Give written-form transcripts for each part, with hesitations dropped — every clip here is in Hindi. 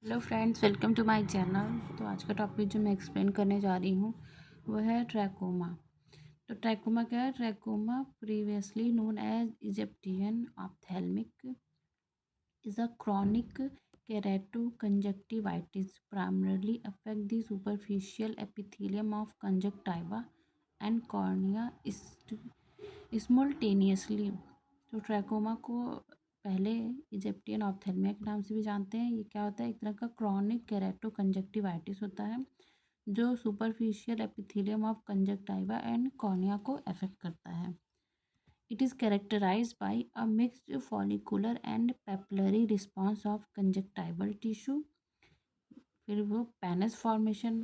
Hello friends, welcome to my channel. तो आज का टॉपिक जो मैं एक्सप्लेन करने जा रही हूँ वो है ट्रैकोमा। तो ट्रैकोमा क्या है? Trachoma previously known as Egyptian ophthalmic is a chronic keratoconjunctivitis primarily affect the superficial epithelium of conjunctiva and cornea simultaneously। तो ट्रैकोमा को पहले इजिप्टियन ऑप्थेल्मिया के नाम से भी जानते हैं। ये क्या होता है? एक तरह का क्रॉनिक केराटोकंजक्टिवाइटिस होता है जो superficial epithelium of conjunctiva and cornea को अफेक्ट करता है। It is characterized by a mixed follicular and papillary response of conjunctival tissue। फिर वो पेनस फॉर्मेशन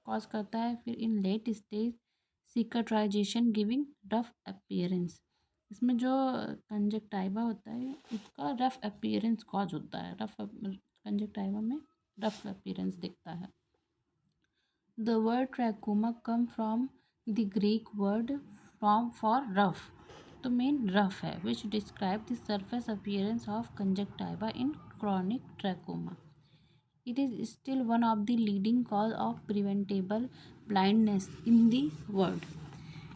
कॉज करता है। फिर in late stage cicatrisation giving rough appearance. इसमें जो कंजक्टिवा होता है उसका रफ अपीयरेंस कॉज होता है। कंजक्टिवा में रफ अपीयरेंस दिखता है। The word trachoma come from the Greek word for rough। तो मेन rough है which describe the surface appearance of conjunctiva in chronic trachoma। It is still one of the leading cause of preventable blindness in the world।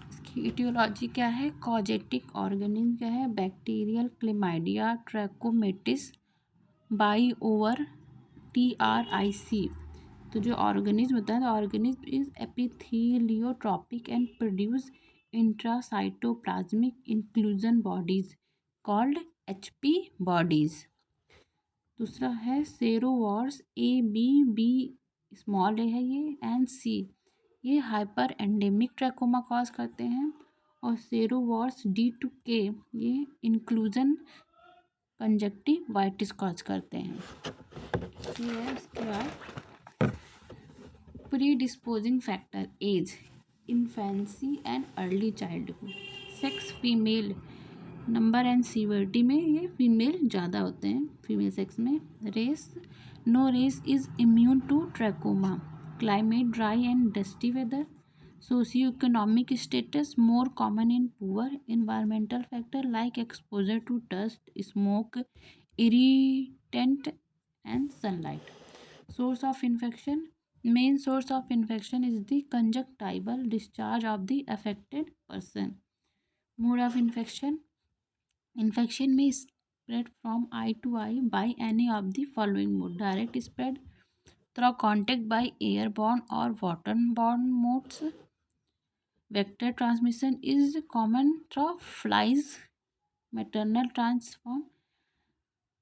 इसकी etiology क्या है? causatic organism क्या है? Bacterial chlamydia trachomatis by over TRIC। तो जो ऑर्गेनिज्म होता है, तो organism is epitheliotropic and produce intracytoplasmic inclusion bodies called HP bodies. दूसरा है सेरोवॉर्स AB स्मॉल ए है ये एंड C। ये हाइपर एंडेमिक ट्रैकोमा कॉज करते हैं। और सेरोवॉर्स D to K ये इंक्लूजन कंजक्टिवाइटिस कॉज करते हैं। ये है इसके बाद predisposing factor age infancy and early childhood sex female number and severity में ये फीमेल ज़्यादा होते हैं फीमेल सेक्स में। Race no race is immune to trachoma. Climate dry and dusty weather. Socio economic status more common in poor. Environmental factor like exposure to dust smoke irritant and sunlight. Source of infection. Main source of infection is the conjunctival discharge of the affected person। Mode of infection. Infection may spread from eye to eye by any of the following mode: direct spread through contact by airborne or waterborne modes। Vector transmission is common through flies। Maternal transform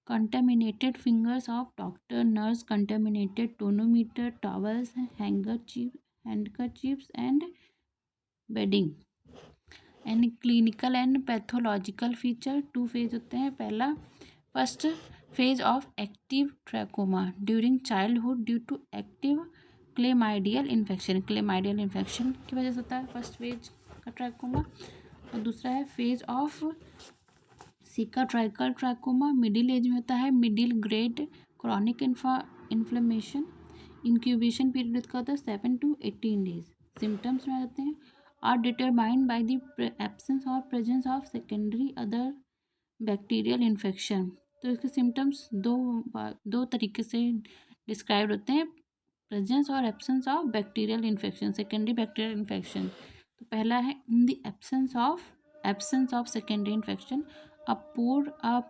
contaminated fingers of doctor nurse, contaminated tonometer, towels, handkerchiefs and bedding। And clinical and pathological feature two phase होते हैं। पहला first phase of active trachoma during childhood due to active chlamydial infection. Chlamydial infection की वजह से होता है फर्स्ट फेज का ट्रैकोमा। और दूसरा है phase of cicatricial trachoma middle age में होता है। Middle grade chronic inflammation. Incubation period का होता है 7 to 18 डेज। सिम्टम्स में आते हैं are determined by the absence और presence of secondary other bacterial infection. तो इसके सिम्टम्स दो तरीके से डिस्क्राइब होते हैं, प्रेजेंस और absence of bacterial infection, secondary bacterial infection. तो पहला है in the absence of secondary infection a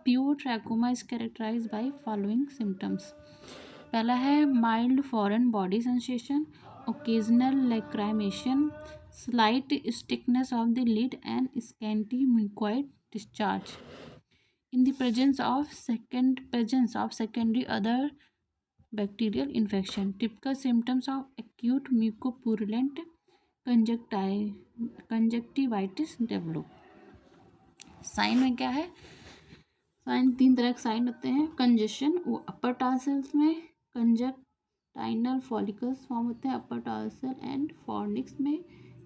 pure trachoma is characterized by following symptoms। पहला है mild foreign body sensation, occasional lacrimation, slight stiffness of the lid and scanty mucoid discharge in the presence of secondary other bacterial infection। Typical symptoms of acute mucopurulent conjunctivitis develop। Sign में क्या है? साइन तीन तरह के साइन होते हैं। कंजेशन वो अपर टार्सल्स में कंजक्टाइनल फॉलिकल्स फॉर्म होते हैं अपर टार्सल एंड फॉर्निक्स में।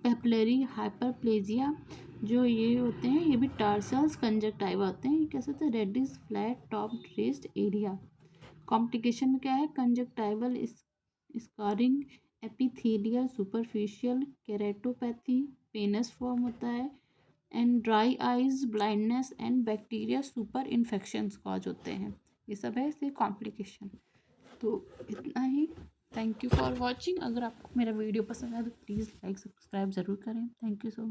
पेपिलरी हाइपरप्लेजिया जो ये होते हैं ये भी टार्सल्स कंजक्टाइवा होते हैं। ये कैसे होते हैं? Reddish flat top rest area. Complication में क्या है? Conjunctival scarring, epithelial superficial keratopathy, pannus form होता है and dry eyes, blindness and bacteria super infections cause होते हैं। ये सब है इसके कॉम्प्लिकेशन। तो इतना ही। Thank you for watching. अगर आपको मेरा वीडियो पसंद आया तो प्लीज़ लाइक सब्सक्राइब ज़रूर करें। Thank you so much.